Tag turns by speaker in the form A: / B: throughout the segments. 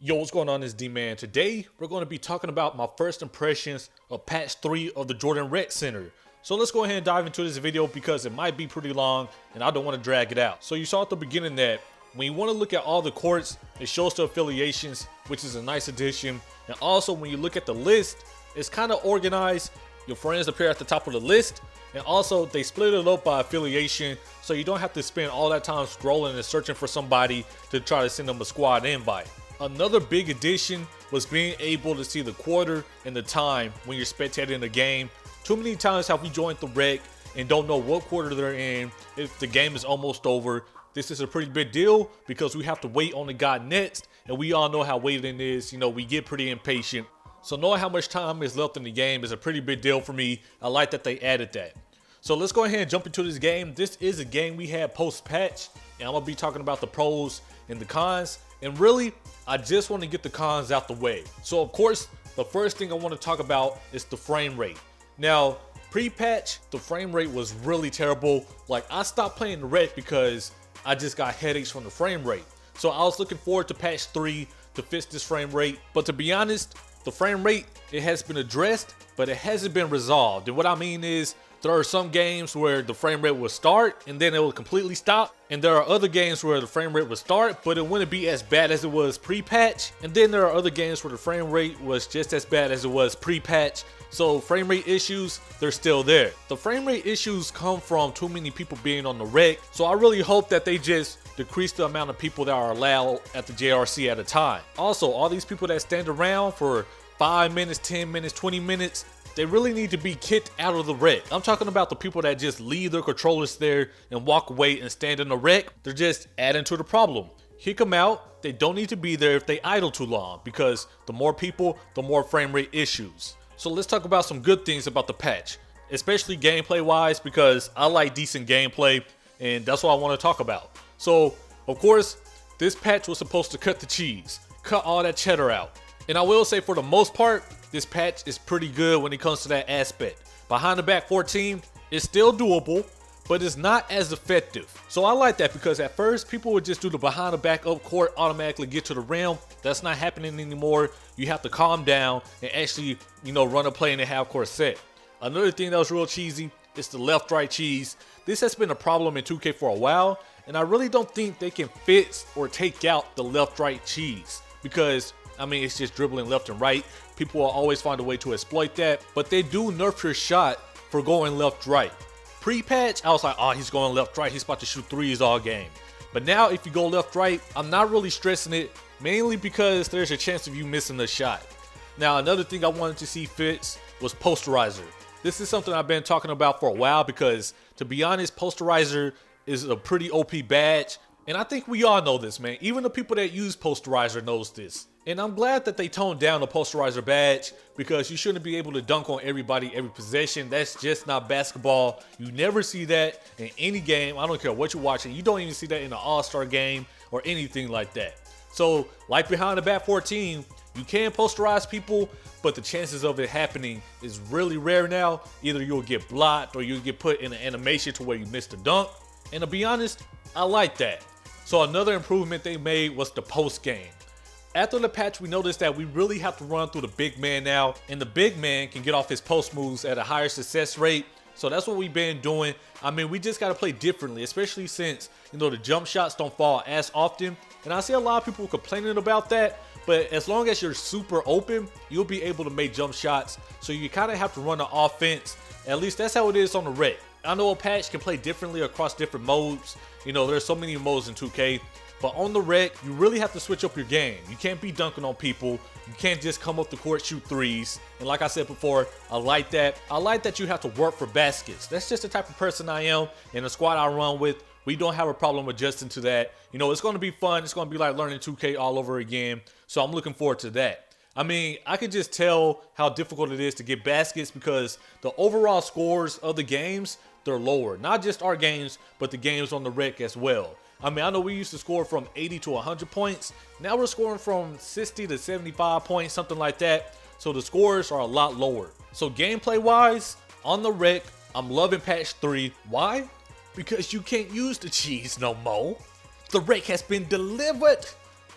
A: Yo, what's going on? It's D-Man. Today, we're going to be talking about my first impressions of patch 3 of the Jordan Rec Center. So let's go ahead and dive into this video because it might be pretty long and I don't want to drag it out. So you saw at the beginning that when you want to look at all the courts, it shows the affiliations, which is a nice addition. And also when you look at the list, it's kind of organized. Your friends appear at the top of the list. And also they split it up by affiliation, so you don't have to spend all that time scrolling and searching for somebody to try to send them a squad invite. Another big addition was being able to see the quarter and the time when you're spectating the game. Too many times have we joined the rec and don't know what quarter they're in, if the game is almost over. This is a pretty big deal because we have to wait on the guy next, and we all know how waiting is. You know, we get pretty impatient. So knowing how much time is left in the game is a pretty big deal for me. I like that they added that. So let's go ahead and jump into this game. This is a game we had post-patch, and I'm going to be talking about the pros and the cons. And really, I just want to get the cons out the way. So of course, the first thing I want to talk about is the frame rate. Now, pre-patch, the frame rate was really terrible. Like, I stopped playing the rec because I just got headaches from the frame rate. So I was looking forward to patch 3 to fix this frame rate. But to be honest, the frame rate, it has been addressed, but it hasn't been resolved. And what I mean is, there are some games where the frame rate will start and then it will completely stop. And there are other games where the frame rate will start, but it wouldn't be as bad as it was pre-patch. And then there are other games where the frame rate was just as bad as it was pre-patch. So frame rate issues, they're still there. The frame rate issues come from too many people being on the rec. So I really hope that they just decrease the amount of people that are allowed at the JRC at a time. Also, all these people that stand around for 5 minutes, 10 minutes, 20 minutes, they really need to be kicked out of the rec. I'm talking about the people that just leave their controllers there and walk away and stand in the rec. They're just adding to the problem. Kick them out. They don't need to be there if they idle too long, because the more people, the more frame rate issues. So let's talk about some good things about the patch, especially gameplay wise, because I like decent gameplay and that's what I want to talk about. So of course, this patch was supposed to cut the cheese, cut all that cheddar out. And I will say, for the most part, this patch is pretty good when it comes to that aspect. Behind the back 14 is still doable, but it's not as effective. So I like that, because at first people would just do the behind the back up court, automatically get to the rim. That's not happening anymore. You have to calm down and actually, run a play in the half court set. Another thing that was real cheesy is the left right cheese. This has been a problem in 2K for a while, and I really don't think they can fix or take out the left right cheese, because it's just dribbling left and right. People will always find a way to exploit that, but they do nerf your shot for going left right. Pre-patch, I was like, oh, he's going left right, he's about to shoot threes all game. But now if you go left right, I'm not really stressing it, mainly because there's a chance of you missing the shot. Now, another thing I wanted to see fixed was posterizer. This is something I've been talking about for a while, because to be honest, posterizer is a pretty OP badge. And I think we all know this, man. Even the people that use posterizer knows this. And I'm glad that they toned down the posterizer badge, because you shouldn't be able to dunk on everybody every possession. That's just not basketball. You never see that in any game. I don't care what you're watching. You don't even see that in an all-star game or anything like that. So, like behind the back 14, you can posterize people, but the chances of it happening is really rare now. Either you'll get blocked or you'll get put in an animation to where you missed a dunk. And to be honest, I like that. So another improvement they made was the post game. After the patch, we noticed that we really have to run through the big man now, and the big man can get off his post moves at a higher success rate. So that's what we've been doing. We just got to play differently, especially since, the jump shots don't fall as often. And I see a lot of people complaining about that, but as long as you're super open, you'll be able to make jump shots. So you kind of have to run the offense. At least that's how it is on the rec. I know a patch can play differently across different modes. There's so many modes in 2K. But on the rec, you really have to switch up your game. You can't be dunking on people. You can't just come up the court, shoot threes. And like I said before, I like that. I like that you have to work for baskets. That's just the type of person I am. And the squad I run with, we don't have a problem adjusting to that. It's going to be fun. It's going to be like learning 2K all over again. So I'm looking forward to that. I could just tell how difficult it is to get baskets, because the overall scores of the games, they're lower. Not just our games, but the games on the rec as well. I know we used to score from 80 to 100 points. Now we're scoring from 60 to 75 points, something like that. So the scores are a lot lower. So gameplay wise, on the rec, I'm loving patch 3. Why? Because you can't use the cheese no more. The rec has been delivered.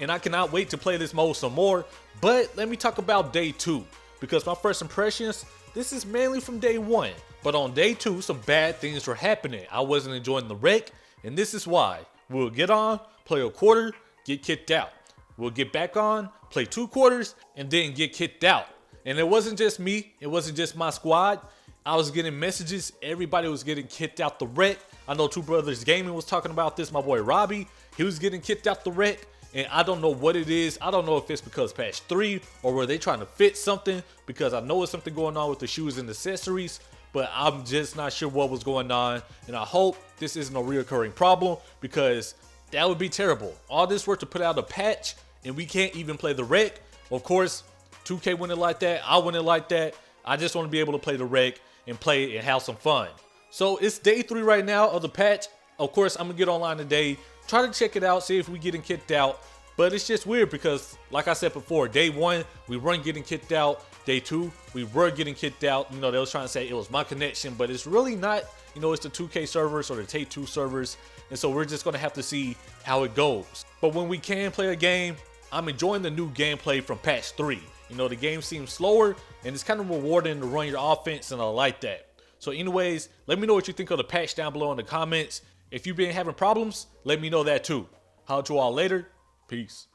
A: and I cannot wait to play this mode some more. But let me talk about day 2, because my first impressions, this is mainly from day 1. But on day 2, some bad things were happening. I wasn't enjoying the wreck, and this is why. We'll get on, play a quarter, get kicked out. We'll get back on, play 2 quarters, and then get kicked out. And it wasn't just me, it wasn't just my squad. I was getting messages, everybody was getting kicked out the wreck. I know Two Brothers Gaming was talking about this, my boy Robbie. He was getting kicked out the wreck, and I don't know what it is. I don't know if it's because patch 3 or were they trying to fit something, because I know it's something going on with the shoes and accessories, but I'm just not sure what was going on. And I hope this isn't a reoccurring problem, because that would be terrible. All this work to put out a patch and we can't even play the wreck. Of course, 2K wouldn't like that. I wouldn't like that. I just want to be able to play the wreck and play and have some fun. So it's day 3 right now of the patch. Of course, I'm gonna get online today, try to check it out, see if we getting kicked out. But it's just weird because, like I said before, day 1 we weren't getting kicked out. Day 2 we were getting kicked out. You know, they was trying to say it was my connection, but it's really not. You know, it's the 2K servers or the Take 2 servers, and so we're just gonna have to see how it goes. But when we can play a game, I'm enjoying the new gameplay from patch 3. You know, the game seems slower and it's kind of rewarding to run your offense, and I like that. So anyways, let me know what you think of the patch down below in the comments. If you've been having problems, let me know that too. Holla to you all later. Peace.